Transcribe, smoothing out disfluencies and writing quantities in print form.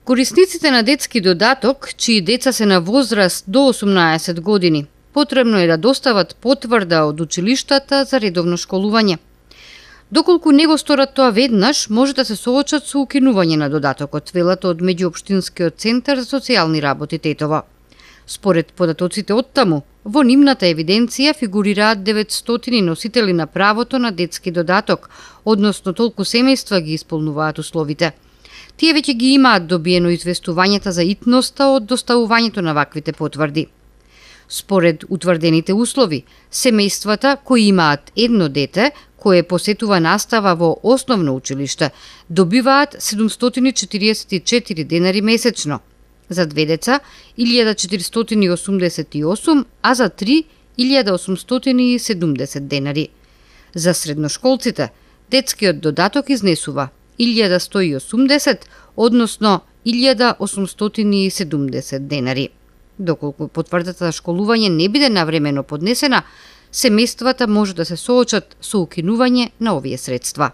Корисниците на детски додаток, чии деца се на возраст до 18 години, потребно е да достават потврда од училиштата за редовно школување. Доколку не го сторат тоа веднаш, може да се соочат со укинување на додатокот, велат од Меѓуопштинскиот центар за социјални работи Тетово. Според податоците од таму, во нивната евиденција фигурираат 900 носители на правото на детски додаток, односно толку семејства ги исполнуваат условите. Тие веќе ги имаат добиено известувањата за итноста од доставувањето на ваквите потврди. Според утврдените услови, семејствата кои имаат едно дете кое посетува настава во основно училиште, добиваат 744 денари месечно, за две деца 1488, а за 3 1870 денари. За средношколците, детскиот додаток изнесува 1180, односно 1870 денари. Доколку потврдата за школување не биде навремено поднесена, семејствата може да се соочат со укинување на овие средства.